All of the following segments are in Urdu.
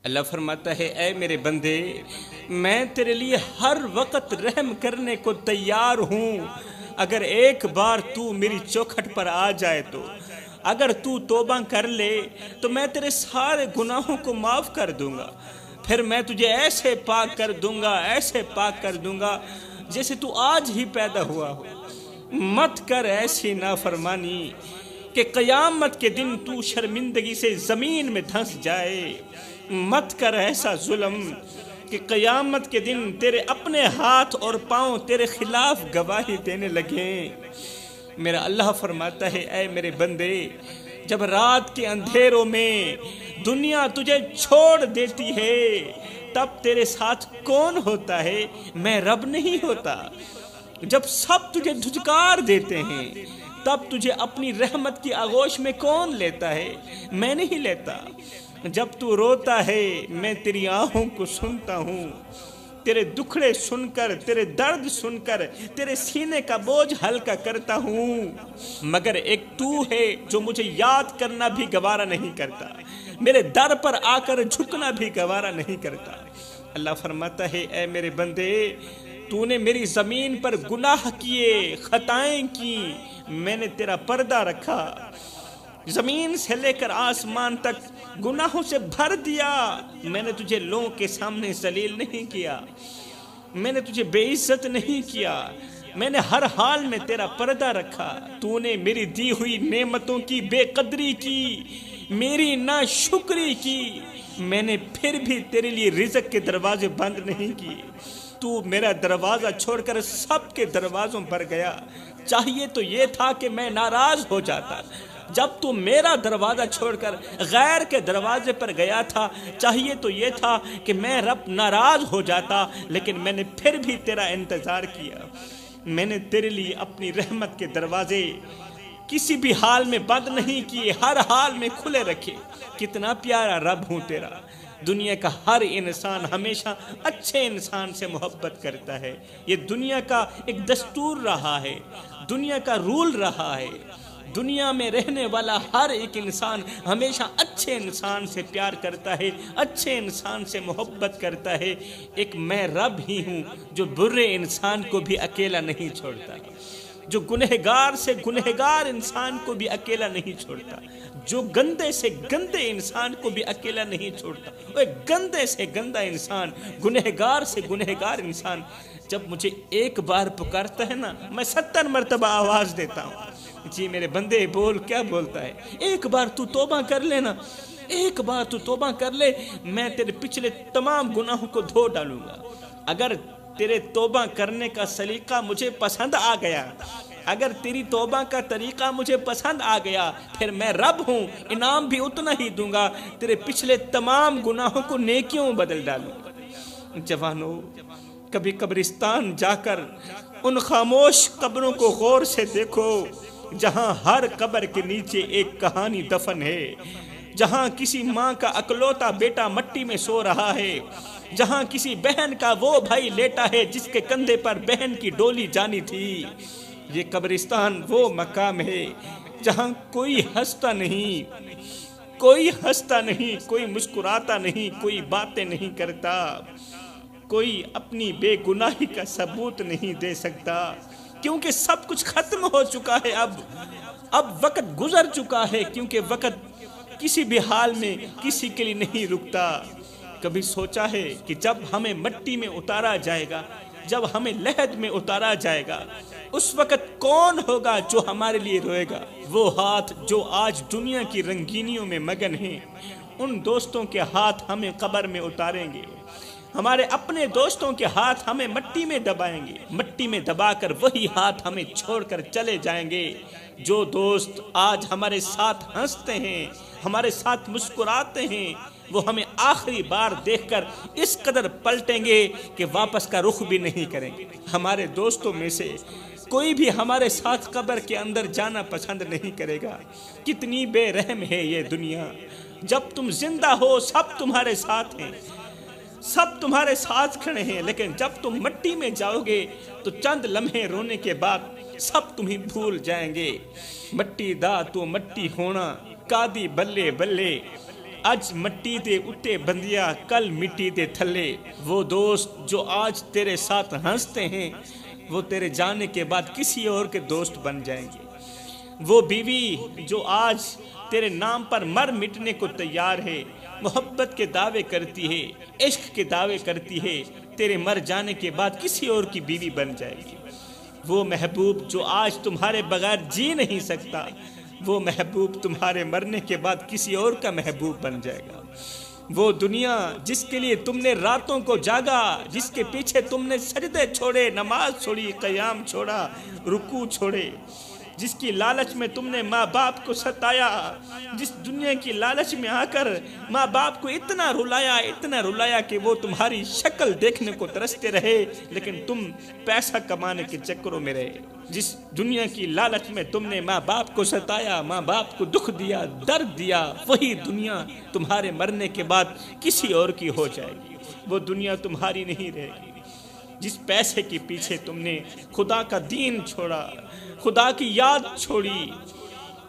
اللہ فرماتا ہے اے میرے بندے، میں تیرے لیے ہر وقت رحم کرنے کو تیار ہوں، اگر ایک بار تو میری چوکھٹ پر آ جائے تو، اگر تو توبہ کر لے تو میں تیرے سارے گناہوں کو معاف کر دوں گا، پھر میں تجھے ایسے پاک کر دوں گا، ایسے پاک کر دوں گا جیسے تو آج ہی پیدا ہوا ہو۔ مت کر ایسی نافرمانی کہ قیامت کے دن تو شرمندگی سے زمین میں دھنس جائے، مت کر ایسا ظلم کہ قیامت کے دن تیرے اپنے ہاتھ اور پاؤں تیرے خلاف گواہی دینے لگیں۔ میرا اللہ فرماتا ہے اے میرے بندے، جب رات کے اندھیروں میں دنیا تجھے چھوڑ دیتی ہے تب تیرے ساتھ کون ہوتا ہے؟ میں رب نہیں ہوتا؟ جب سب تجھے دھچکار دیتے ہیں تب تجھے اپنی رحمت کی آغوش میں کون لیتا ہے؟ میں نہیں لیتا۔ جب تو روتا ہے میں تیری آہوں کو سنتا ہوں، تیرے دکھڑے سن کر، تیرے درد سن کر تیرے سینے کا بوجھ ہلکا کرتا ہوں، مگر ایک تو ہے جو مجھے یاد کرنا بھی گوارا نہیں کرتا، میرے در پر آ کر جھکنا بھی گوارا نہیں کرتا۔ اللہ فرماتا ہے اے میرے بندے، تو نے میری زمین پر گناہ کیے، خطائیں کی، میں نے تیرا پردہ رکھا، زمین سے لے کر آسمان تک گناہوں سے بھر دیا، میں نے تجھے لوگوں کے سامنے ذلیل نہیں کیا، میں نے تجھے بے عزت نہیں کیا، میں نے ہر حال میں تیرا پردہ رکھا۔ تو نے میری دی ہوئی نعمتوں کی بے قدری کی، میری ناشکری کی، میں نے پھر بھی تیرے لیے رزق کے دروازے بند نہیں کیے۔ تو میرا دروازہ چھوڑ کر سب کے دروازوں پر گیا، چاہیے تو یہ تھا کہ میں ناراض ہو جاتا۔ جب تو میرا دروازہ چھوڑ کر غیر کے دروازے پر گیا تھا، چاہیے تو یہ تھا کہ میں رب ناراض ہو جاتا، لیکن میں نے پھر بھی تیرا انتظار کیا۔ میں نے تیرے لیے اپنی رحمت کے دروازے کسی بھی حال میں بند نہیں کیے، ہر حال میں کھلے رکھے۔ کتنا پیارا رب ہوں تیرا۔ دنیا کا ہر انسان ہمیشہ اچھے انسان سے محبت کرتا ہے، یہ دنیا کا ایک دستور رہا ہے، دنیا کا رول رہا ہے۔ دنیا میں رہنے والا ہر ایک انسان ہمیشہ اچھے انسان سے پیار کرتا ہے، اچھے انسان سے محبت کرتا ہے۔ ایک میں رب ہی ہوں جو برے انسان کو بھی اکیلا نہیں چھوڑتا، جو گنہگار سے گنہگار انسان کو بھی اکیلا نہیں چھوڑتا، جو گندے سے گندے انسان کو بھی اکیلا نہیں چھوڑتا۔ وہ گندے سے گندا انسان، گنہگار سے گنہگار انسان جب مجھے ایک بار پکارتا ہے نا، میں 70 مرتبہ آواز دیتا ہوں، جی میرے بندے بول، کیا بولتا ہے؟ ایک بار تو توبہ کر لینا، ایک بار تو توبہ کر لے، میں تیرے پچھلے تمام گناہوں کو دھو ڈالوں گا۔ اگر تیرے توبہ کرنے کا سلیقہ مجھے پسند آ گیا، اگر تیری توبہ کا طریقہ مجھے پسند آ گیا، پھر میں رب ہوں، انعام بھی اتنا ہی دوں گا، تیرے پچھلے تمام گناہوں کو نیکیوں بدل ڈالوں گا۔ جوانو، کبھی قبرستان جا کر ان خاموش قبروں کو غور سے دیکھو، جہاں ہر قبر کے نیچے ایک کہانی دفن ہے، جہاں کسی ماں کا اکلوتا بیٹا مٹی میں سو رہا ہے، جہاں کسی بہن کا وہ بھائی لیٹا ہے جس کے کندھے پر بہن کی ڈولی جانی تھی۔ یہ قبرستان وہ مقام ہے جہاں کوئی ہنستا نہیں، کوئی ہنستا نہیں، کوئی مسکراتا نہیں، کوئی باتیں نہیں کرتا، کوئی اپنی بے گناہی کا ثبوت نہیں دے سکتا، کیونکہ سب کچھ ختم ہو چکا ہے۔ اب وقت گزر چکا ہے، کیونکہ وقت کسی بھی حال میں کسی کے لیے نہیں رکتا۔ کبھی سوچا ہے کہ جب ہمیں مٹی میں اتارا جائے گا، جب ہمیں لحد میں اتارا جائے گا، اس وقت کون ہوگا جو ہمارے لیے روئے گا؟ وہ ہاتھ جو آج دنیا کی رنگینیوں میں مگن ہیں، ان دوستوں کے ہاتھ ہمیں قبر میں اتاریں گے، ہمارے اپنے دوستوں کے ہاتھ ہمیں مٹی میں دبائیں گے، مٹی میں دبا کر وہی ہاتھ ہمیں چھوڑ کر چلے جائیں گے۔ جو دوست آج ہمارے ساتھ ہنستے ہیں، ہمارے ساتھ مسکراتے ہیں، وہ ہمیں آخری بار دیکھ کر اس قدر پلٹیں گے کہ واپس کا رخ بھی نہیں کریں گے۔ ہمارے دوستوں میں سے کوئی بھی ہمارے ساتھ قبر کے اندر جانا پسند نہیں کرے گا۔ کتنی بے رحم ہے یہ دنیا۔ جب تم زندہ ہو سب تمہارے ساتھ ہیں، سب تمہارے ساتھ کھڑے ہیں، لیکن جب تم مٹی میں جاؤ گے تو چند لمحے رونے کے بعد سب تمہیں بھول جائیں گے۔ مٹی دا تو مٹی ہونا، کادی بلے بلے، اج مٹی دے اٹھے بندیا کل مٹی دے تھلے. وہ دوست جو آج تیرے ساتھ ہنستے ہیں وہ تیرے جانے کے بعد کسی اور کے دوست بن جائیں گے. وہ بیوی جو آج تیرے نام پر مر مٹنے کو تیار ہے، محبت کے دعوے کرتی ہے، عشق کے دعوے کرتی ہے، تیرے مر جانے کے بعد کسی اور کی بیوی بن جائے گی. وہ محبوب جو آج تمہارے بغیر جی نہیں سکتا، وہ محبوب تمہارے مرنے کے بعد کسی اور کا محبوب بن جائے گا. وہ دنیا جس کے لیے تم نے راتوں کو جاگا، جس کے پیچھے تم نے سجدے چھوڑے، نماز چھوڑی، قیام چھوڑا، رکوع چھوڑے، جس کی لالچ میں تم نے ماں باپ کو ستایا، جس دنیا کی لالچ میں آ کر ماں باپ کو اتنا رلایا کہ وہ تمہاری شکل دیکھنے کو ترستے رہے لیکن تم پیسہ کمانے کے چکروں میں رہے. جس دنیا کی لالچ میں تم نے ماں باپ کو ستایا، ماں باپ کو دکھ دیا، درد دیا، وہی دنیا تمہارے مرنے کے بعد کسی اور کی ہو جائے گی. وہ دنیا تمہاری نہیں رہے گی. جس پیسے کے پیچھے تم نے خدا کا دین چھوڑا، خدا کی یاد چھوڑی،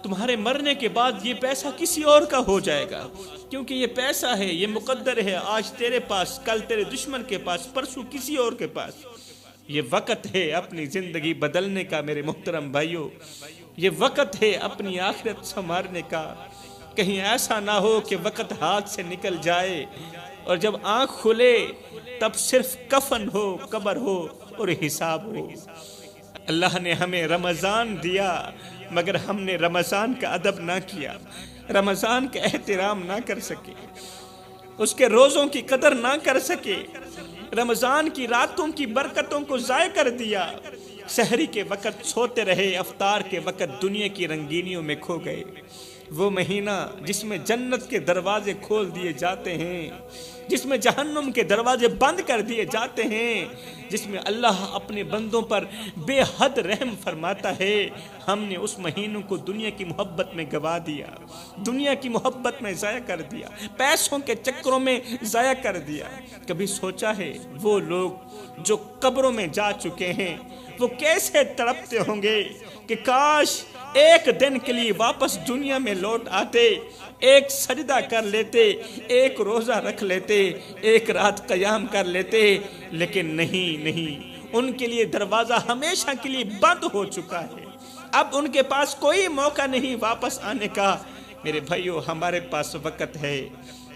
تمہارے مرنے کے بعد یہ پیسہ کسی اور کا ہو جائے گا، کیونکہ یہ پیسہ ہے، یہ مقدر ہے. آج تیرے پاس، کل تیرے دشمن کے پاس، پرسوں کسی اور کے پاس. یہ وقت ہے اپنی زندگی بدلنے کا میرے محترم بھائیوں. یہ وقت ہے اپنی آخرت سنوارنے کا. کہیں ایسا نہ ہو کہ وقت ہاتھ سے نکل جائے اور جب آنکھ کھلے تب صرف کفن ہو، قبر ہو اور حساب ہو. اللہ نے ہمیں رمضان دیا مگر ہم نے رمضان کا ادب نہ کیا، رمضان کا احترام نہ کر سکے، اس کے روزوں کی قدر نہ کر سکے، رمضان کی راتوں کی برکتوں کو ضائع کر دیا. سحری کے وقت سوتے رہے، افطار کے وقت دنیا کی رنگینیوں میں کھو گئے. وہ مہینہ جس میں جنت کے دروازے کھول دیے جاتے ہیں، جس میں جہنم کے دروازے بند کر دیے جاتے ہیں، جس میں اللہ اپنے بندوں پر بے حد رحم فرماتا ہے، ہم نے اس مہینوں کو دنیا کی محبت میں گوا دیا، دنیا کی محبت میں ضائع کر دیا، پیسوں کے چکروں میں ضائع کر دیا. کبھی سوچا ہے وہ لوگ جو قبروں میں جا چکے ہیں وہ کیسے تڑپتے ہوں گے کہ کاش ایک دن کے لیے واپس دنیا میں لوٹ آتے، ایک سجدہ کر لیتے، ایک روزہ رکھ لیتے، ایک رات قیام کر لیتے. لیکن نہیں، ان کے لیے دروازہ ہمیشہ کے لیے بند ہو چکا ہے. اب ان کے پاس کوئی موقع نہیں واپس آنے کا. میرے بھائیو، ہمارے پاس وقت ہے،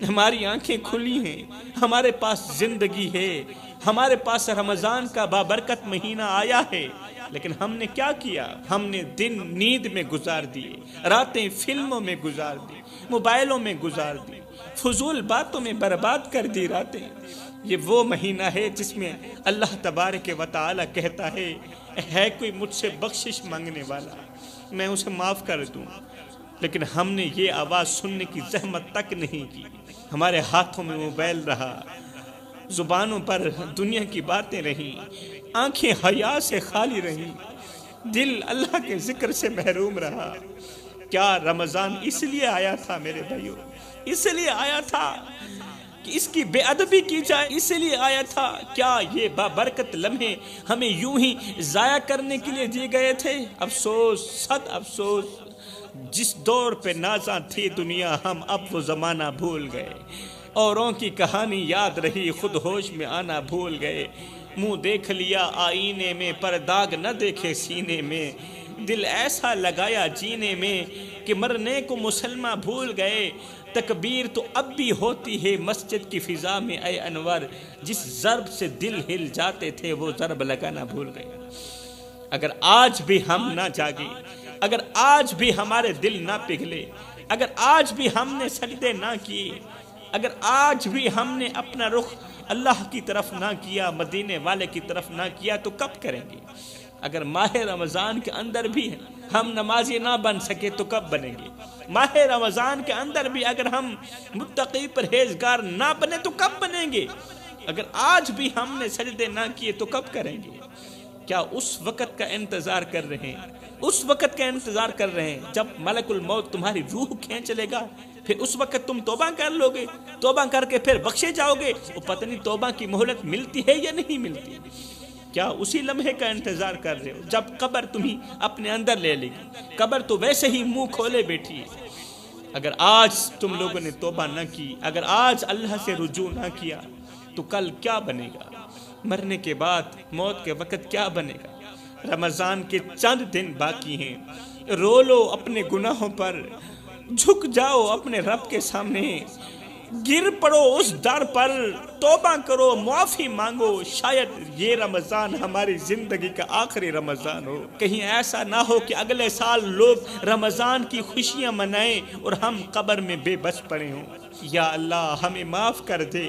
ہماری آنکھیں کھلی ہیں، ہمارے پاس زندگی ہے، ہمارے پاس رمضان کا بابرکت مہینہ آیا ہے. لیکن ہم نے کیا کیا؟ ہم نے دن نیند میں گزار دیے، راتیں فلموں میں گزار دی، موبائلوں میں گزار دی، فضول باتوں میں برباد کر دی راتیں. یہ وہ مہینہ ہے جس میں اللہ تبارک و تعالی کہتا ہے کوئی مجھ سے بخشش مانگنے والا میں اسے معاف کر دوں. لیکن ہم نے یہ آواز سننے کی زحمت تک نہیں کی. ہمارے ہاتھوں میں موبائل رہا، زبانوں پر دنیا کی باتیں رہیں، آنکھیں حیا سے خالی رہیں، دل اللہ کے ذکر سے محروم رہا. کیا رمضان اس لیے آیا تھا میرے بھائیوں؟ اس لیے آیا تھا کہ اس کی بے ادبی کی جائے؟ اس لیے آیا تھا کیا یہ بابرکت لمحے ہمیں یوں ہی ضائع کرنے کے لیے دیے گئے تھے؟ افسوس، صد افسوس. جس دور پہ نازاں تھی دنیا ہم اب وہ زمانہ بھول گئے. اوروں کی کہانی یاد رہی، خود ہوش میں آنا بھول گئے. منہ دیکھ لیا آئینے میں پر داغ نہ دیکھے سینے میں. دل ایسا لگایا جینے میں کہ مرنے کو مسلمہ بھول گئے. تکبیر تو اب بھی ہوتی ہے مسجد کی فضا میں اے انور. جس ضرب سے دل ہل جاتے تھے وہ ضرب لگانا بھول گئے. اگر آج بھی ہم نہ جاگے، اگر آج بھی ہمارے دل نہ پگھلے، اگر آج بھی ہم نے سجدے نہ کیے، اگر آج بھی ہم نے اپنا رخ اللہ کی طرف نہ کیا، مدینے والے کی طرف نہ کیا، تو کب کریں گے؟ اگر ماہ رمضان کے اندر بھی ہم نمازی نہ بن سکے تو کب بنیں گے؟ ماہ رمضان کے اندر بھی اگر ہم متقی پرہیزگار نہ بنے تو کب بنیں گے؟ اگر آج بھی ہم نے سجدے نہ کیے تو کب کریں گے؟ کیا اس وقت کا انتظار کر رہے ہیں؟ اس وقت کا انتظار کر رہے ہیں جب ملک الموت تمہاری روح کھینچ لے گا، پھر اس وقت تم توبہ کر لو گے، توبہ کر کے پھر بخشے جاؤ گے. وہ پتہ نہیں توبہ کی مہلت ملتی ہے یا نہیں ملتی. کیا اسی لمحے کا انتظار کر رہے ہو جب قبر تمہیں اپنے اندر لے لے گی؟ قبر تو ویسے ہی منہ کھولے بیٹھی ہے. اگر آج تم لوگوں نے توبہ نہ کی، اگر آج اللہ سے رجوع نہ کیا تو کل کیا بنے گا؟ مرنے کے بعد موت کے وقت کیا بنے گا؟ رمضان کے چند دن باقی ہیں، رو لو اپنے گناہوں پر، جھک جاؤ اپنے رب کے سامنے، گر پڑو اس در پر، توبہ کرو، معافی مانگو۔ شاید یہ رمضان ہماری زندگی کا آخری رمضان ہو، کہیں ایسا نہ ہو کہ اگلے سال لوگ رمضان کی خوشیاں منائیں اور ہم قبر میں بے بس پڑے ہوں۔ یا اللہ ہمیں معاف کر دے،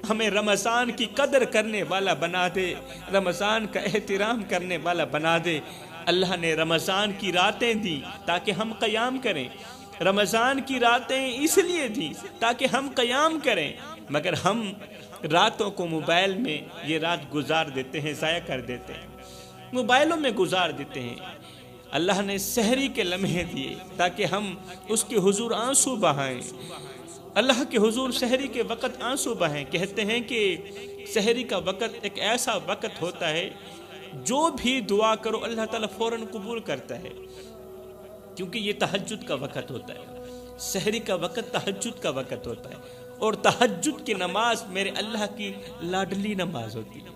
ہمیں رمضان کی قدر کرنے والا بنا دے، رمضان کا احترام کرنے والا بنا دے۔ اللہ نے رمضان کی راتیں دی تاکہ ہم قیام کریں، رمضان کی راتیں اس لیے دی تاکہ ہم قیام کریں، مگر ہم راتوں کو موبائل میں یہ رات گزار دیتے ہیں، ضائع کر دیتے ہیں، موبائلوں میں گزار دیتے ہیں۔ اللہ نے سحری کے لمحے دیے تاکہ ہم اس کے حضور آنسو بہائیں، اللہ کے حضور سحری کے وقت آنسو بہائیں۔ کہتے ہیں کہ سحری کا وقت ایک ایسا وقت ہوتا ہے جو بھی دعا کرو اللہ تعالیٰ فوراً قبول کرتا ہے، کیونکہ یہ تہجد کا وقت ہوتا ہے، سحری کا وقت تہجد کا وقت ہوتا ہے، اور تہجد کی نماز میرے اللہ کی لاڈلی نماز ہوتی ہے۔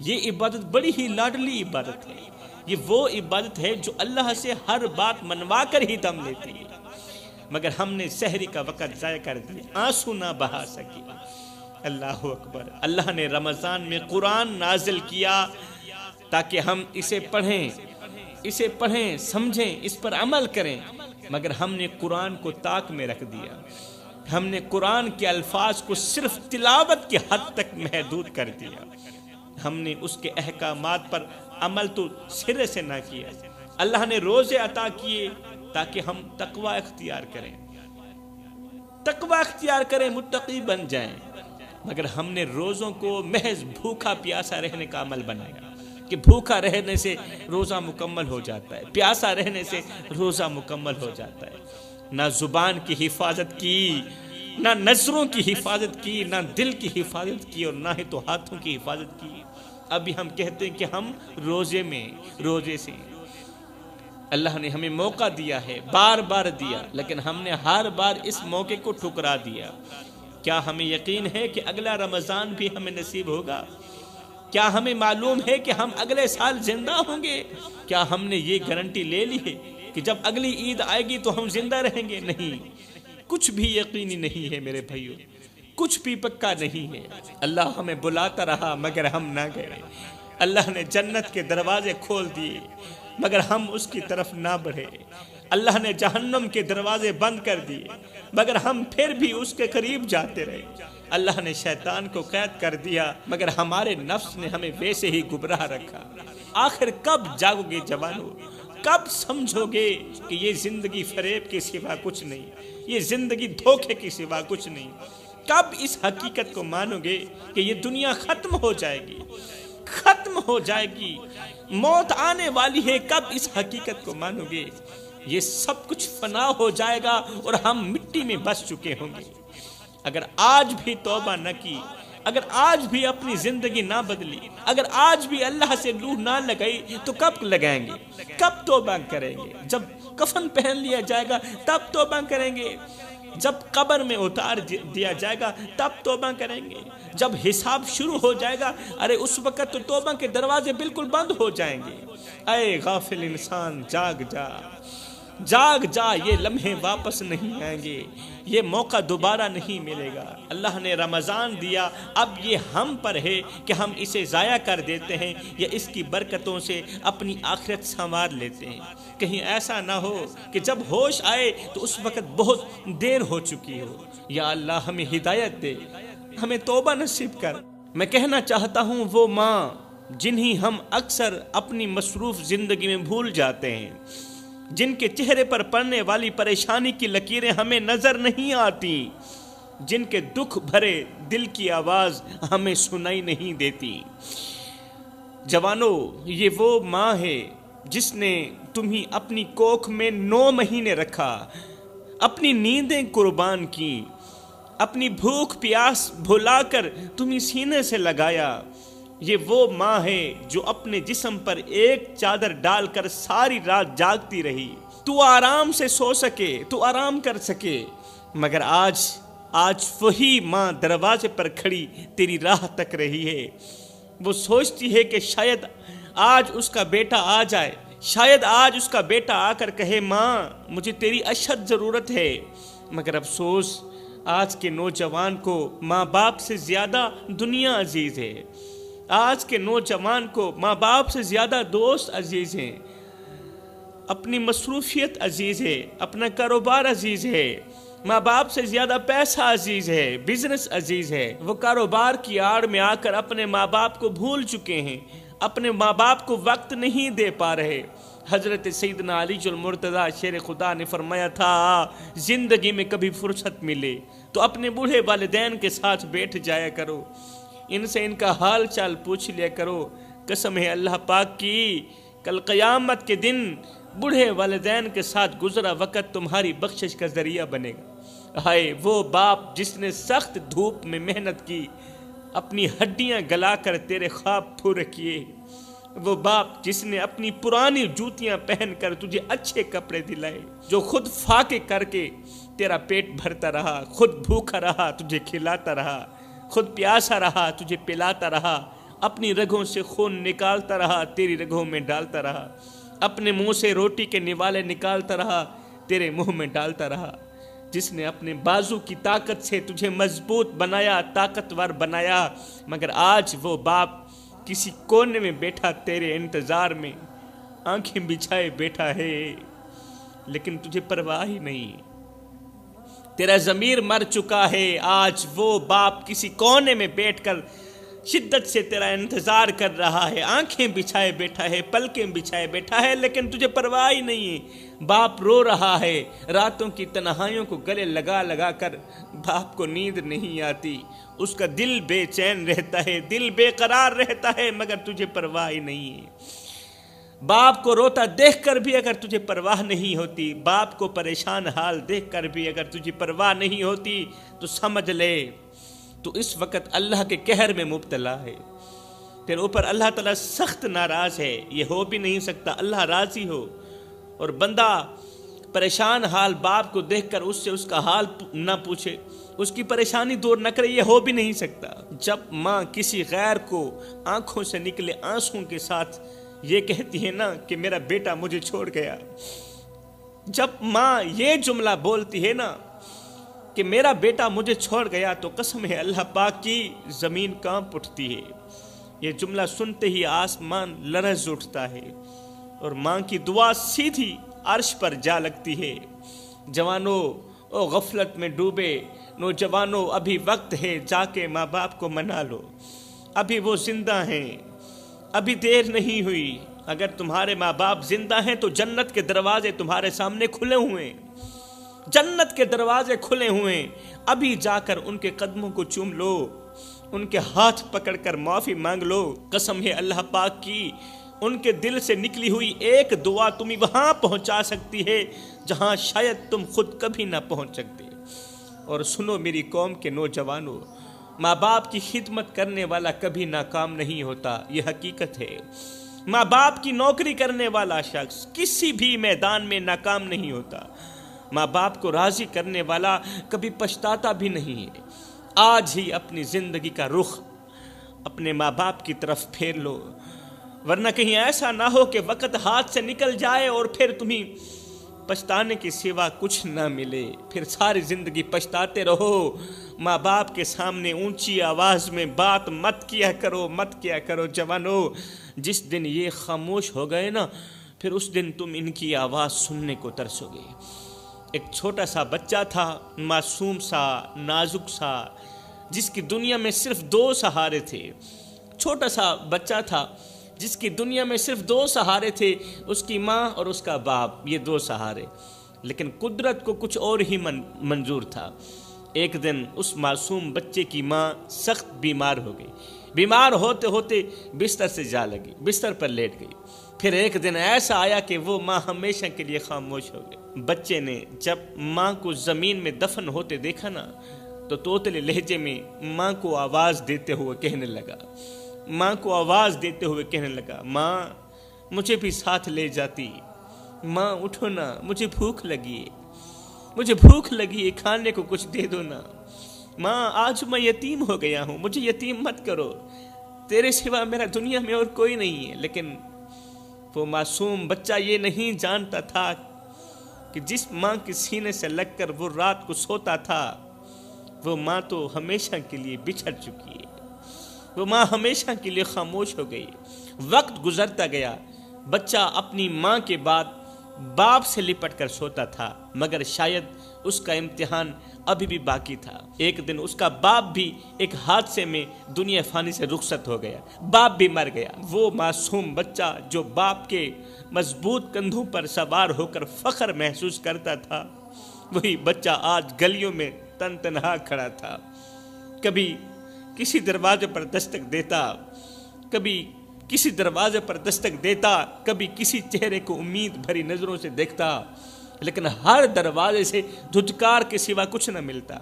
یہ عبادت بڑی ہی لاڈلی عبادت ہے، یہ وہ عبادت ہے جو اللہ سے ہر بات منوا کر ہی دم لیتی ہے، مگر ہم نے سحری کا وقت ضائع کر دیا، آنسو نہ بہا سکے۔ اللہ اکبر۔ اللہ نے رمضان میں قرآن نازل کیا تاکہ ہم اسے پڑھیں، سمجھیں، اس پر عمل کریں، مگر ہم نے قرآن کو طاق میں رکھ دیا، ہم نے قرآن کے الفاظ کو صرف تلاوت کی حد تک محدود کر دیا، ہم نے اس کے احکامات پر عمل تو سرے سے نہ کیا۔ اللہ نے روزے عطا کیے تاکہ ہم تقوی اختیار کریں، متقی بن جائیں، مگر ہم نے روزوں کو محض بھوکا پیاسا رہنے کا عمل بنایا کہ بھوکا رہنے سے روزہ مکمل ہو جاتا ہے، پیاسا رہنے سے روزہ مکمل ہو جاتا ہے۔ نہ زبان کی حفاظت کی، نہ نظروں کی حفاظت کی، نہ دل کی حفاظت کی، اور نہ ہی تو ہاتھوں کی حفاظت کی۔ ابھی ہم کہتے ہیں کہ ہم روزے سے اللہ نے ہمیں موقع دیا ہے، بار بار دیا، لیکن ہم نے ہر بار اس موقع کو ٹھکرا دیا۔ کیا ہمیں یقین ہے کہ اگلا رمضان بھی ہمیں نصیب ہوگا؟ کیا ہمیں معلوم ہے کہ ہم اگلے سال زندہ ہوں گے؟ کیا ہم نے یہ گارنٹی لے لی ہے کہ جب اگلی عید آئے گی تو ہم زندہ رہیں گے؟ نہیں، کچھ بھی یقینی نہیں ہے میرے بھائیو، کچھ بھی پکا نہیں ہے۔ اللہ ہمیں بلاتا رہا مگر ہم نہ گئے، اللہ نے جنت کے دروازے کھول دیے مگر ہم اس کی طرف نہ بڑھے، اللہ نے جہنم کے دروازے بند کر دیے مگر ہم پھر بھی اس کے قریب جاتے رہے، اللہ نے شیطان کو قید کر دیا مگر ہمارے نفس نے ہمیں ویسے ہی گمراہ رکھا۔ آخر کب جاگو گے جوانو؟ کب سمجھو گے کہ یہ زندگی فریب کے سوا کچھ نہیں، یہ زندگی دھوکے کے سوا کچھ نہیں؟ کب اس حقیقت کو مانو گے کہ یہ دنیا ختم ہو جائے گی، ختم ہو جائے گی، موت آنے والی ہے؟ کب اس حقیقت کو مانو گے؟ یہ سب کچھ فنا ہو جائے گا اور ہم مٹی میں بس چکے ہوں گے۔ اگر آج بھی توبہ نہ کی، اگر آج بھی اپنی زندگی نہ بدلی، اگر آج بھی اللہ سے لوح نہ لگائی تو کب لگائیں گے؟ کب توبہ کریں گے؟ جب کفن پہن لیا جائے گا تب توبہ کریں گے، جب قبر میں اتار دیا جائے گا تب توبہ کریں گے، جب حساب شروع ہو جائے گا ارے اس وقت تو توبہ کے دروازے بالکل بند ہو جائیں گے۔ اے غافل انسان جاگ جا، جاگ جا، یہ لمحے واپس نہیں آئیں گے، یہ موقع دوبارہ نہیں ملے گا۔ اللہ نے رمضان دیا، اب یہ ہم پر ہے کہ ہم اسے ضائع کر دیتے ہیں یا اس کی برکتوں سے اپنی آخرت سنوار لیتے ہیں۔ کہیں ایسا نہ ہو کہ جب ہوش آئے تو اس وقت بہت دیر ہو چکی ہو۔ یا اللہ ہمیں ہدایت دے، ہمیں توبہ نصیب کر۔ میں کہنا چاہتا ہوں وہ ماں جنہیں ہم اکثر اپنی مصروف زندگی میں بھول جاتے ہیں، جن کے چہرے پر پڑنے والی پریشانی کی لکیریں ہمیں نظر نہیں آتی، جن کے دکھ بھرے دل کی آواز ہمیں سنائی نہیں دیتی۔ جوانو، یہ وہ ماں ہے جس نے تمہیں اپنی کوکھ میں 9 مہینے رکھا، اپنی نیندیں قربان کی، اپنی بھوک پیاس بھلا کر تمہیں سینے سے لگایا۔ یہ وہ ماں ہے جو اپنے جسم پر ایک چادر ڈال کر ساری رات جاگتی رہی، تو آرام سے سو سکے، تو آرام کر سکے، مگر آج وہی ماں دروازے پر کھڑی تیری راہ تک رہی ہے۔ وہ سوچتی ہے کہ شاید آج اس کا بیٹا آ جائے، شاید آج اس کا بیٹا آ کر کہے ماں مجھے تیری اشد ضرورت ہے، مگر افسوس آج کے نوجوان کو ماں باپ سے زیادہ دنیا عزیز ہے، آج کے نوجوان کو ماں باپ سے زیادہ دوست عزیز ہیں، اپنی مصروفیت عزیز ہے، اپنا کاروبار عزیز ہے، ماں باپ سے زیادہ پیسہ عزیز ہے، بزنس عزیز ہے۔ وہ کاروبار کی آڑ میں آ کر اپنے ماں باپ کو بھول چکے ہیں، اپنے ماں باپ کو وقت نہیں دے پا رہے۔ حضرت سیدنا علی المرتضیٰ شیر خدا نے فرمایا تھا زندگی میں کبھی فرصت ملے تو اپنے بوڑھے والدین کے ساتھ بیٹھ جایا کرو، ان سے ان کا حال چال پوچھ لیا کرو۔ قسم ہے اللہ پاک کی، کل قیامت کے دن بوڑھے والدین کے ساتھ گزرا وقت تمہاری بخشش کا ذریعہ بنے گا۔ ہائے وہ باپ جس نے سخت دھوپ میں محنت کی، اپنی ہڈیاں گلا کر تیرے خواب پورے کیے، وہ باپ جس نے اپنی پرانی جوتیاں پہن کر تجھے اچھے کپڑے دلائے، جو خود فاقے کر کے تیرا پیٹ بھرتا رہا، خود بھوکا رہا تجھے کھلاتا رہا، خود پیاسا رہا تجھے پلاتا رہا، اپنی رگوں سے خون نکالتا رہا تیری رگوں میں ڈالتا رہا، اپنے منہ سے روٹی کے نوالے نکالتا رہا تیرے منہ میں ڈالتا رہا، جس نے اپنے بازو کی طاقت سے تجھے مضبوط بنایا، طاقتور بنایا، مگر آج وہ باپ کسی کونے میں بیٹھا تیرے انتظار میں آنکھیں بچھائے بیٹھا ہے، لیکن تجھے پرواہ ہی نہیں، تیرا ضمیر مر چکا ہے۔ آج وہ باپ کسی کونے میں بیٹھ کر شدت سے تیرا انتظار کر رہا ہے، آنکھیں بچھائے بیٹھا ہے، پلکیں بچھائے بیٹھا ہے، لیکن تجھے پرواہ ہی نہیں ہے۔ باپ رو رہا ہے، راتوں کی تنہائیوں کو گلے لگا لگا کر باپ کو نیند نہیں آتی، اس کا دل بے چین رہتا ہے، دل بے قرار رہتا ہے، مگر تجھے پرواہ ہی نہیں ہے۔ باپ کو روتا دیکھ کر بھی اگر تجھے پرواہ نہیں ہوتی، باپ کو پریشان حال دیکھ کر بھی اگر تجھے پرواہ نہیں ہوتی، تو سمجھ لے تو اس وقت اللہ کے قہر میں مبتلا ہے، تیرے اوپر اللہ تعالیٰ سخت ناراض ہے، یہ ہو بھی نہیں سکتا اللہ راضی ہو اور بندہ پریشان حال باپ کو دیکھ کر اس سے اس کا حال نہ پوچھے، اس کی پریشانی دور نہ کرے، یہ ہو بھی نہیں سکتا۔ جب ماں کسی غیر کو آنکھوں سے نکلے آنسوں کے ساتھ یہ کہتی ہے نا کہ میرا بیٹا مجھے چھوڑ گیا، جب ماں یہ جملہ بولتی ہے نا کہ میرا بیٹا مجھے چھوڑ گیا، تو قسم ہے اللہ پاک کی زمین کانپ اٹھتی ہے، یہ جملہ سنتے ہی آسمان لرز اٹھتا ہے اور ماں کی دعا سیدھی عرش پر جا لگتی ہے۔ جوانوں او غفلت میں ڈوبے نوجوانوں، ابھی وقت ہے، جا کے ماں باپ کو منا لو، ابھی وہ زندہ ہیں، ابھی دیر نہیں ہوئی۔ اگر تمہارے ماں باپ زندہ ہیں تو جنت کے دروازے تمہارے سامنے کھلے ہوئے ہیں، جنت کے دروازے کھلے ہوئے ہیں، ابھی جا کر ان کے قدموں کو چوم لو، ان کے ہاتھ پکڑ کر معافی مانگ لو۔ قسم ہے اللہ پاک کی، ان کے دل سے نکلی ہوئی ایک دعا تمہیں وہاں پہنچا سکتی ہے جہاں شاید تم خود کبھی نہ پہنچ سکتے۔ اور سنو میری قوم کے نوجوانوں، ماں باپ کی خدمت کرنے والا کبھی ناکام نہیں ہوتا، یہ حقیقت ہے۔ ماں باپ کی نوکری کرنے والا شخص کسی بھی میدان میں ناکام نہیں ہوتا، ماں باپ کو راضی کرنے والا کبھی پچھتاتا بھی نہیں ہے۔ آج ہی اپنی زندگی کا رخ اپنے ماں باپ کی طرف پھیر لو، ورنہ کہیں ایسا نہ ہو کہ وقت ہاتھ سے نکل جائے اور پھر تمہیں پچھتانے کے سوا کچھ نہ ملے، پھر ساری زندگی پچھتاتے رہو۔ ماں باپ کے سامنے اونچی آواز میں بات مت کیا کرو جوانو، جس دن یہ خاموش ہو گئے نا، پھر اس دن تم ان کی آواز سننے کو ترسو گے۔ ایک چھوٹا سا بچہ تھا، معصوم سا، نازک سا، جس کی دنیا میں صرف دو سہارے تھے، چھوٹا سا بچہ تھا جس کی دنیا میں صرف دو سہارے تھے، اس کی ماں اور اس کا باپ، یہ دو سہارے، لیکن قدرت کو کچھ اور ہی منظور تھا۔ ایک دن اس معصوم بچے کی ماں سخت بیمار ہو گئی، بیمار ہوتے ہوتے بستر سے جا لگی، بستر پر لیٹ گئی۔ پھر ایک دن ایسا آیا کہ وہ ماں ہمیشہ کے لیے خاموش ہو گئی۔ بچے نے جب ماں کو زمین میں دفن ہوتے دیکھا نا، تو توتلے لہجے میں ماں کو آواز دیتے ہوئے کہنے لگا، ماں مجھے بھی ساتھ لے جاتی، ماں اٹھو نا، مجھے بھوک لگی ہے، مجھے بھوک لگی ہے، کھانے کو کچھ دے دو نا۔ ماں آج میں یتیم ہو گیا ہوں، مجھے یتیم مت کرو، تیرے سوا میرا دنیا میں اور کوئی نہیں ہے۔ لیکن وہ معصوم بچہ یہ نہیں جانتا تھا کہ جس ماں کے سینے سے لگ کر وہ رات کو سوتا تھا، وہ ماں تو ہمیشہ کے لیے بچھڑ چکی ہے، وہ ماں ہمیشہ کے لیے خاموش ہو گئی۔ وقت گزرتا گیا، بچہ اپنی ماں کے بعد باپ سے لپٹ کر سوتا تھا، مگر شاید اس کا امتحان ابھی بھی باقی تھا۔ ایک دن اس کا باپ بھی ایک حادثے میں دنیا فانی سے رخصت ہو گیا، باپ بھی مر گیا۔ وہ معصوم بچہ جو باپ کے مضبوط کندھوں پر سوار ہو کر فخر محسوس کرتا تھا، وہی بچہ آج گلیوں میں تن تنہا کھڑا تھا۔ کبھی کسی دروازے پر دستک دیتا، کبھی کسی دروازے پر دستک دیتا، کبھی کسی چہرے کو امید بھری نظروں سے دیکھتا، لیکن ہر دروازے سے دھتکار کے سوا کچھ نہ ملتا،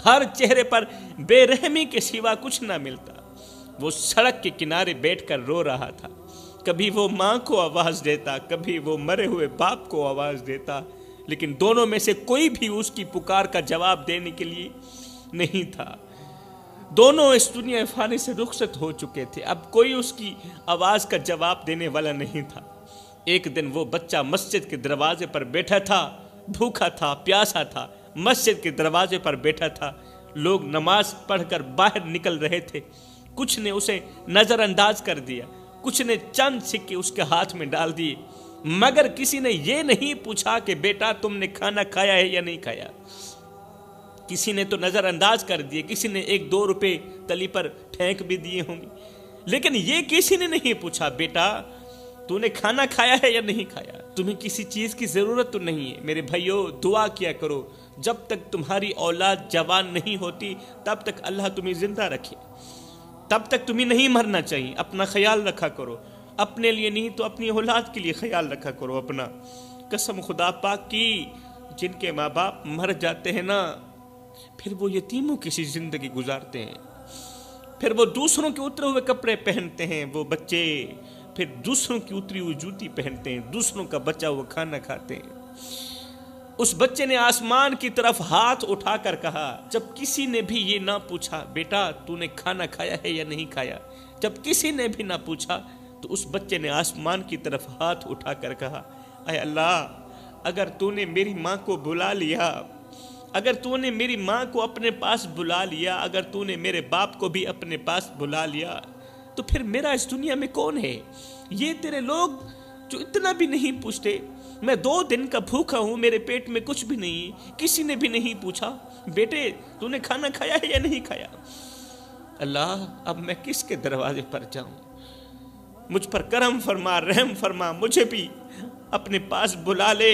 ہر چہرے پر بے رحمی کے سوا کچھ نہ ملتا۔ وہ سڑک کے کنارے بیٹھ کر رو رہا تھا، کبھی وہ ماں کو آواز دیتا، کبھی وہ مرے ہوئے باپ کو آواز دیتا، لیکن دونوں میں سے کوئی بھی اس کی پکار کا جواب دینے کے لیے نہیں تھا۔ دونوں اس دنیا فانی سے رخصت ہو چکے تھے، اب کوئی اس کی آواز کا جواب دینے والا نہیں تھا۔ ایک دن وہ بچہ مسجد کے دروازے پر بیٹھا تھا، بھوکا تھا، پیاسا تھا، مسجد کے دروازے پر بیٹھا تھا۔ لوگ نماز پڑھ کر باہر نکل رہے تھے، کچھ نے اسے نظر انداز کر دیا، کچھ نے چند سکے اس کے ہاتھ میں ڈال دیے، مگر کسی نے یہ نہیں پوچھا کہ بیٹا تم نے کھانا کھایا ہے یا نہیں کھایا۔ کسی نے تو نظر انداز کر دیے، کسی نے 1-2 روپے تلی پر پھینک بھی دیے ہوں گے، لیکن یہ کسی نے نہیں پوچھا بیٹا تو نے کھانا کھایا ہے یا نہیں کھایا، تمہیں کسی چیز کی ضرورت تو نہیں ہے۔ میرے بھائیو دعا کیا کرو، جب تک تمہاری اولاد جوان نہیں ہوتی تب تک اللہ تمہیں زندہ رکھے، تب تک تمہیں نہیں مرنا چاہیے۔ اپنا خیال رکھا کرو، اپنے لیے نہیں تو اپنی اولاد کے لیے خیال رکھا کرو اپنا۔ قسم خدا پاک کی، جن کے ماں باپ مر جاتے ہیں نا، پھر وہ یتیموں کی سی زندگی گزارتے ہیں، پھر وہ دوسروں کے اترے ہوئے کپڑے پہنتے ہیں وہ بچے، پھر دوسروں کی اتری ہوئی جوتی پہنتے ہیں، دوسروں کا بچا ہوا کھانا کھاتے ہیں۔ اس بچے نے آسمان کی طرف ہاتھ اٹھا کر کہا، جب کسی نے بھی یہ نہ پوچھا بیٹا تو نے کھانا کھایا ہے یا نہیں کھایا، جب کسی نے بھی نہ پوچھا تو اس بچے نے آسمان کی طرف ہاتھ اٹھا کر کہا، اے اللہ اگر تو نے میری ماں کو بلا لیا، اگر تو نے میری ماں کو اپنے پاس بلا لیا، اگر تو نے میرے باپ کو بھی اپنے پاس بلا لیا، تو پھر میرا اس دنیا میں کون ہے؟ یہ تیرے لوگ جو اتنا بھی نہیں پوچھتے، میں 2 دن کا بھوکا ہوں، میرے پیٹ میں کچھ بھی نہیں، کسی نے بھی نہیں پوچھا بیٹے تو نے کھانا کھایا ہے یا نہیں کھایا۔ اللہ اب میں کس کے دروازے پر جاؤں؟ مجھ پر کرم فرما، رحم فرما، مجھے بھی اپنے پاس بلا لے۔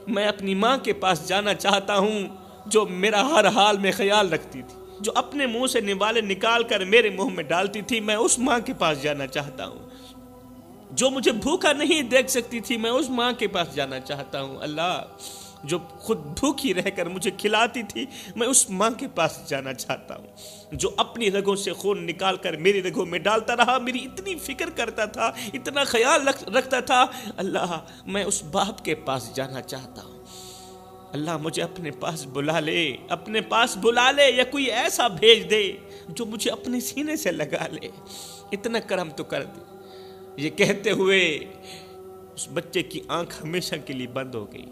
میں اپنی ماں کے پاس جانا چاہتا ہوں جو میرا ہر حال میں خیال رکھتی تھی، جو اپنے منہ سے نوالے نکال کر میرے منہ میں ڈالتی تھی، میں اس ماں کے پاس جانا چاہتا ہوں۔ جو مجھے بھوکا نہیں دیکھ سکتی تھی، میں اس ماں کے پاس جانا چاہتا ہوں۔ اللہ جو خود بھوکی رہ کر مجھے کھلاتی تھی، میں اس ماں کے پاس جانا چاہتا ہوں۔ جو اپنی رگوں سے خون نکال کر میری رگوں میں ڈالتا رہا، میری اتنی فکر کرتا تھا، اتنا خیال رکھتا تھا، اللہ میں اس باپ کے پاس جانا چاہتا ہوں۔ اللہ مجھے اپنے پاس بلا لے، اپنے پاس بلا لے، یا کوئی ایسا بھیج دے جو مجھے اپنے سینے سے لگا لے، اتنا کرم تو کر دے۔ یہ کہتے ہوئے اس بچے کی آنکھ ہمیشہ کے لیے بند ہو گئی،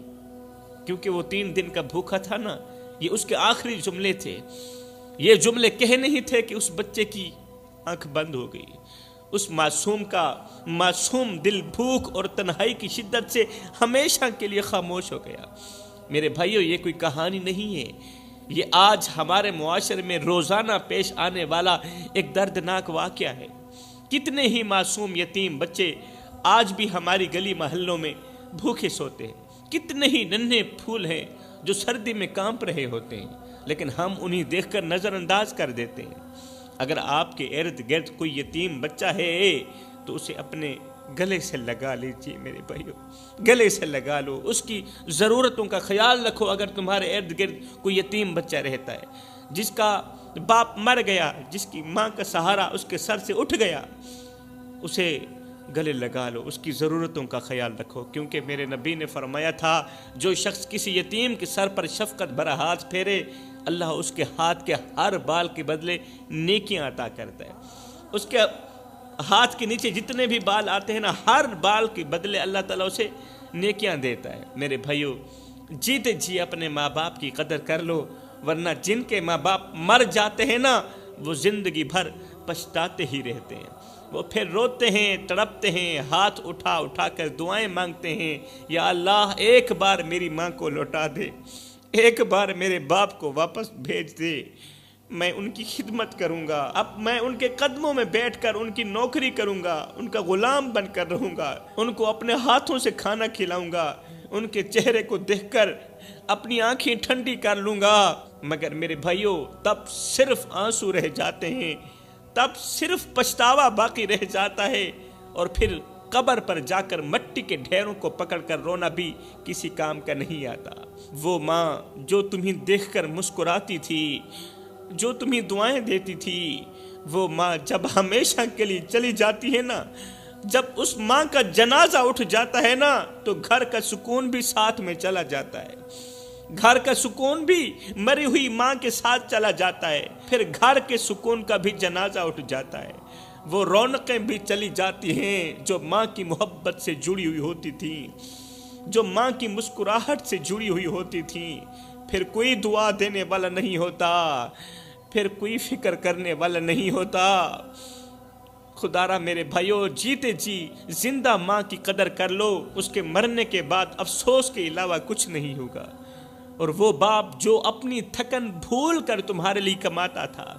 کیونکہ وہ 3 دن کا بھوکا تھا نا۔ یہ اس کے آخری جملے تھے، یہ جملے کہنے ہی تھے کہ اس بچے کی آنکھ بند ہو گئی۔ اس معصوم کا معصوم دل بھوک اور تنہائی کی شدت سے ہمیشہ کے لیے خاموش ہو گیا۔ میرے بھائیو یہ کوئی کہانی نہیں ہے، یہ آج ہمارے معاشرے میں روزانہ پیش آنے والا ایک دردناک واقعہ ہے۔ کتنے ہی معصوم یتیم بچے آج بھی ہماری گلی محلوں میں بھوکے سوتے ہیں، کتنے ہی ننھے پھول ہیں جو سردی میں کانپ رہے ہوتے ہیں، لیکن ہم انہیں دیکھ کر نظر انداز کر دیتے ہیں۔ اگر آپ کے ارد گرد کوئی یتیم بچہ ہے تو اسے اپنے گلے سے لگا لیجیے میرے بھائیو، گلے سے لگا لو، اس کی ضرورتوں کا خیال رکھو۔ اگر تمہارے ارد گرد کوئی یتیم بچہ رہتا ہے جس کا باپ مر گیا، جس کی ماں کا سہارا اس کے سر سے اٹھ گیا، اسے گلے لگا لو، اس کی ضرورتوں کا خیال رکھو، کیونکہ میرے نبی نے فرمایا تھا جو شخص کسی یتیم کے سر پر شفقت بھرا ہاتھ پھیرے، اللہ اس کے ہاتھ کے ہر بال کے بدلے نیکیاں عطا کرتا ہے۔ اس کے ہاتھ کے نیچے جتنے بھی بال آتے ہیں نا، ہر بال کے بدلے اللہ تعالیٰ اسے نیکیاں دیتا ہے۔ میرے بھائیو، جیتے جی اپنے ماں باپ کی قدر کر لو، ورنہ جن کے ماں باپ مر جاتے ہیں نا، وہ زندگی بھر پچھتاتے ہی رہتے ہیں۔ وہ پھر روتے ہیں، تڑپتے ہیں، ہاتھ اٹھا اٹھا کر دعائیں مانگتے ہیں، یا اللہ ایک بار میری ماں کو لوٹا دے، ایک بار میرے باپ کو واپس بھیج دے، میں ان کی خدمت کروں گا، اب میں ان کے قدموں میں بیٹھ کر ان کی نوکری کروں گا، ان کا غلام بن کر رہوں گا، ان کو اپنے ہاتھوں سے کھانا کھلاؤں گا، ان کے چہرے کو دیکھ کر اپنی آنکھیں ٹھنڈی کر لوں گا۔ مگر میرے بھائیوں، تب صرف آنسو رہ جاتے ہیں، تب صرف پچھتاوا باقی رہ جاتا ہے، اور پھر قبر پر جا کر مٹی کے ڈھیروں کو پکڑ کر رونا بھی کسی کام کا نہیں آتا۔ وہ ماں جو تمہیں دیکھ کر مسکراتی تھی، جو تمہیں دعائیں دیتی تھی، وہ ماں جب ہمیشہ کے لیے چلی جاتی ہے نا، جب اس ماں کا جنازہ اٹھ جاتا ہے نا، تو گھر کا سکون بھی ساتھ میں چلا جاتا ہے، گھر کا سکون بھی مری ہوئی ماں کے ساتھ چلا جاتا ہے، پھر گھر کے سکون کا بھی جنازہ اٹھ جاتا ہے، وہ رونقیں بھی چلی جاتی ہیں جو ماں کی محبت سے جڑی ہوئی ہوتی تھیں، جو ماں کی مسکراہٹ سے جڑی ہوئی ہوتی تھیں۔ پھر کوئی دعا دینے والا نہیں ہوتا، پھر کوئی فکر کرنے والا نہیں ہوتا۔ خدارا میرے بھائیو، جیتے جی زندہ ماں کی قدر کر لو، اس کے مرنے کے بعد افسوس کے علاوہ کچھ نہیں ہوگا۔ اور وہ باپ جو اپنی تھکن بھول کر تمہارے لیے کماتا تھا،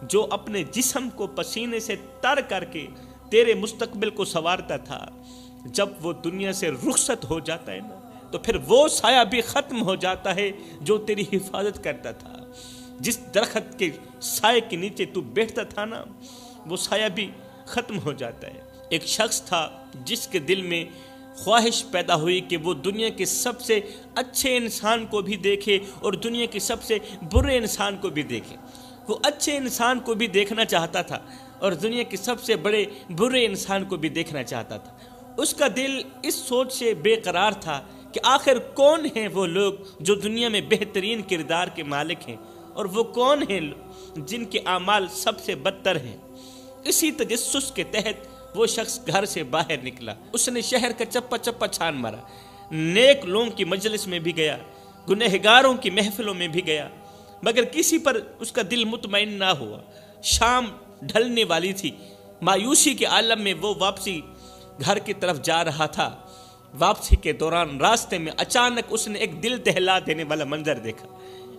جو اپنے جسم کو پسینے سے تر کر کے تیرے مستقبل کو سنوارتا تھا، جب وہ دنیا سے رخصت ہو جاتا ہے نا، تو پھر وہ سایہ بھی ختم ہو جاتا ہے جو تیری حفاظت کرتا تھا۔ جس درخت کے سائے کے نیچے تو بیٹھتا تھا نا، وہ سایہ بھی ختم ہو جاتا ہے۔ ایک شخص تھا جس کے دل میں خواہش پیدا ہوئی کہ وہ دنیا کے سب سے اچھے انسان کو بھی دیکھے اور دنیا کے سب سے برے انسان کو بھی دیکھے۔ وہ اچھے انسان کو بھی دیکھنا چاہتا تھا اور دنیا کے سب سے بڑے برے انسان کو بھی دیکھنا چاہتا تھا۔ اس کا دل اس سوچ سے بے قرار تھا کہ آخر کون ہیں وہ لوگ جو دنیا میں بہترین کردار کے مالک ہیں، اور وہ کون ہیں جن کے اعمال سب سے بدتر ہیں۔ اسی تجسس کے تحت وہ شخص گھر سے باہر نکلا، اس نے شہر کا چپا چپا چھان مارا، نیک لوگوں کی مجلس میں بھی گیا، گنہگاروں کی محفلوں میں بھی گیا، مگر کسی پر اس کا دل مطمئن نہ ہوا۔ شام ڈھلنے والی تھی، مایوسی کے عالم میں وہ واپسی گھر کی طرف جا رہا تھا۔ واپسی کے دوران راستے میں اچانک اس نے ایک دل دہلا دینے والا منظر دیکھا۔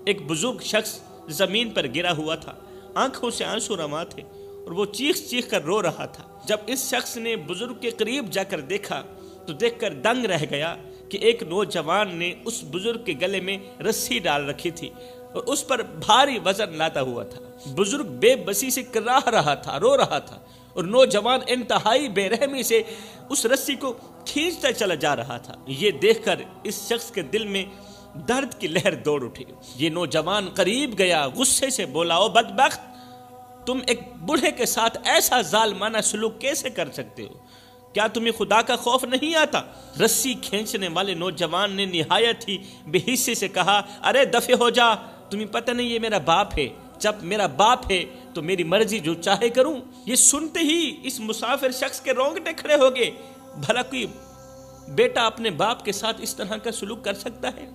ایک بزرگ شخص زمین پر گرا ہوا تھا، آنکھوں سے آنسو رواں تھے، اور وہ چیخ چیخ کر رو رہا تھا۔ جب اس شخص نے بزرگ کے قریب جا کر دیکھا تو دیکھ کر دنگ رہ گیا کہ ایک نوجوان نے اس بزرگ کے گلے میں رسی ڈال رکھی تھی اور اس پر بھاری وزن لادا ہوا تھا۔ بزرگ بے بسی سے کراہ رہا تھا، رو رہا تھا، اور نوجوان انتہائی بے رحمی سے اس رسی کو کھینچتا چلا جا رہا تھا۔ یہ دیکھ کر اس شخص کے دل میں درد کی لہر دوڑ اٹھی۔ یہ نوجوان قریب گیا، غصے سے بولا، او بدبخت، تم ایک بوڑھے کے ساتھ ایسا ظالمانہ سلوک کیسے کر سکتے ہو؟ کیا تمہیں خدا کا خوف نہیں آتا؟ رسی کھینچنے والے نوجوان نے نہایت ہی بے حسی سے کہا، ارے دفع ہو جا، تمہیں پتہ نہیں یہ میرا باپ ہے، جب میرا باپ ہے تو میری مرضی جو چاہے کروں۔ یہ سنتے ہی اس مسافر شخص کے رونگٹے کھڑے ہو گئے۔ بھلا کوئی بیٹا اپنے باپ کے ساتھ اس طرح کا سلوک کر سکتا ہے؟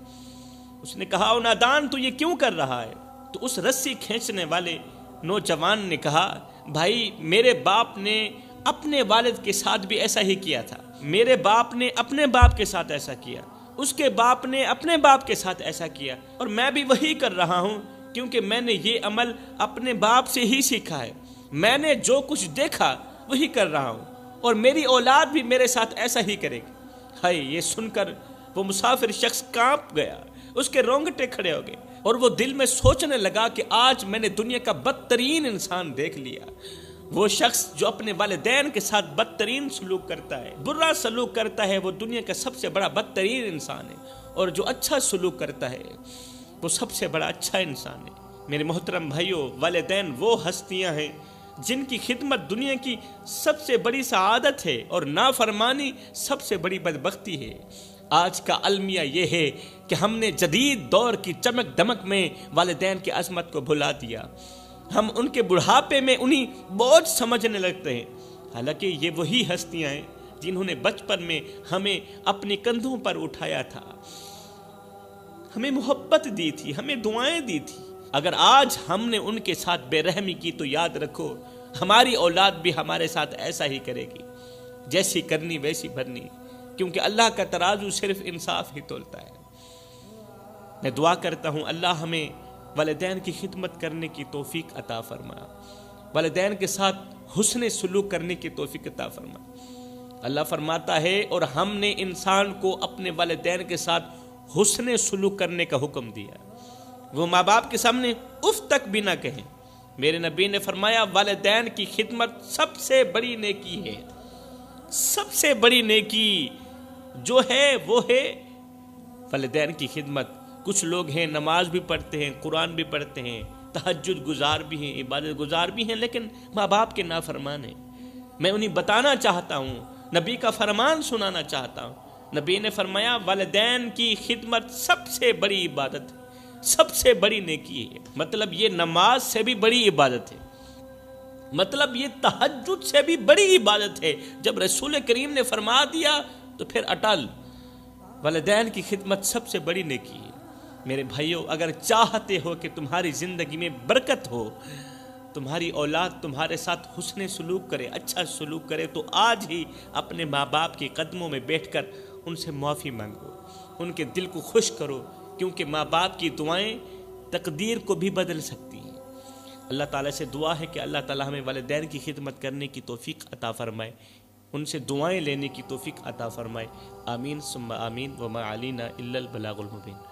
اس نے کہا، او نادان، تو یہ کیوں کر رہا ہے؟ تو اس رسی کھینچنے والے نوجوان نے کہا، بھائی میرے باپ نے اپنے والد کے ساتھ بھی ایسا ہی کیا تھا، میرے باپ نے اپنے باپ کے ساتھ ایسا کیا، اس کے باپ نے اپنے باپ کے ساتھ ایسا کیا، اور میں بھی وہی کر رہا ہوں، کیونکہ میں نے یہ عمل اپنے باپ سے ہی سیکھا ہے۔ میں نے جو کچھ دیکھا وہی کر رہا ہوں، اور میری اولاد بھی میرے ساتھ ایسا ہی کرے گی۔ ہائے، یہ سن کر وہ مسافر شخص کانپ گیا، اس کے رونگٹے کھڑے ہو گئے، اور وہ دل میں سوچنے لگا کہ آج میں نے دنیا کا بدترین انسان دیکھ لیا۔ وہ شخص جو اپنے والدین کے ساتھ بدترین سلوک کرتا ہے، برا سلوک کرتا ہے، وہ دنیا کا سب سے بڑا بدترین انسان ہے، اور جو اچھا سلوک کرتا ہے وہ سب سے بڑا اچھا انسان ہے۔ میرے محترم بھائیوں، والدین وہ ہستیاں ہیں جن کی خدمت دنیا کی سب سے بڑی سعادت ہے اور نافرمانی سب سے بڑی بدبختی ہے۔ آج کا المیہ یہ ہے کہ ہم نے جدید دور کی چمک دمک میں والدین کی عظمت کو بھلا دیا۔ ہم ان کے بڑھاپے میں انہیں بوجھ سمجھنے لگتے ہیں، حالانکہ یہ وہی ہستیاں ہیں جنہوں نے بچپن میں ہمیں اپنے کندھوں پر اٹھایا تھا، ہمیں محبت دی تھی، ہمیں دعائیں دی تھی۔ اگر آج ہم نے ان کے ساتھ بے رحمی کی تو یاد رکھو ہماری اولاد بھی ہمارے ساتھ ایسا ہی کرے گی، جیسی کرنی ویسی بھرنی، کیونکہ اللہ کا ترازو صرف انصاف ہی تولتا ہے۔ میں دعا کرتا ہوں اللہ ہمیں والدین کی خدمت کرنے کی توفیق عطا فرما، والدین کے ساتھ حسن سلوک کرنے کی توفیق عطا فرما۔ اللہ فرماتا ہے اور ہم نے انسان کو اپنے والدین کے ساتھ حسن سلوک کرنے کا حکم دیا، وہ ماں باپ کے سامنے اف تک بھی نہ کہیں۔ میرے نبی نے فرمایا والدین کی خدمت سب سے بڑی نیکی ہے، سب سے بڑی نیکی جو ہے وہ ہے والدین کی خدمت۔ کچھ لوگ ہیں نماز بھی پڑھتے ہیں، قرآن بھی پڑھتے ہیں، تہجد گزار بھی ہیں، عبادت گزار بھی ہیں، لیکن ماں باپ کے نافرمان ہیں۔ میں انہیں بتانا چاہتا ہوں، نبی کا فرمان سنانا چاہتا ہوں۔ نبی نے فرمایا والدین کی خدمت سب سے بڑی عبادت ہے، سب سے بڑی نیکی ہے۔ مطلب یہ نماز سے بھی بڑی عبادت ہے، مطلب یہ تہجد سے بھی بڑی عبادت ہے۔ جب رسول کریم نے فرما دیا تو پھر اٹل، والدین کی خدمت سب سے بڑی نیکی ہے۔ میرے بھائیوں، اگر چاہتے ہو کہ تمہاری زندگی میں برکت ہو، تمہاری اولاد تمہارے ساتھ حسن سلوک کرے، اچھا سلوک کرے، تو آج ہی اپنے ماں باپ کے قدموں میں بیٹھ کر ان سے معافی مانگو، ان کے دل کو خوش کرو، کیونکہ ماں باپ کی دعائیں تقدیر کو بھی بدل سکتی ہیں۔ اللہ تعالیٰ سے دعا ہے کہ اللہ تعالیٰ ہمیں والدین کی خدمت کرنے کی توفیق عطا فرمائے، ان سے دعائیں لینے کی توفیق عطا فرمائے۔ آمین ثم آمین، وما علینا الا البلاغ المبین۔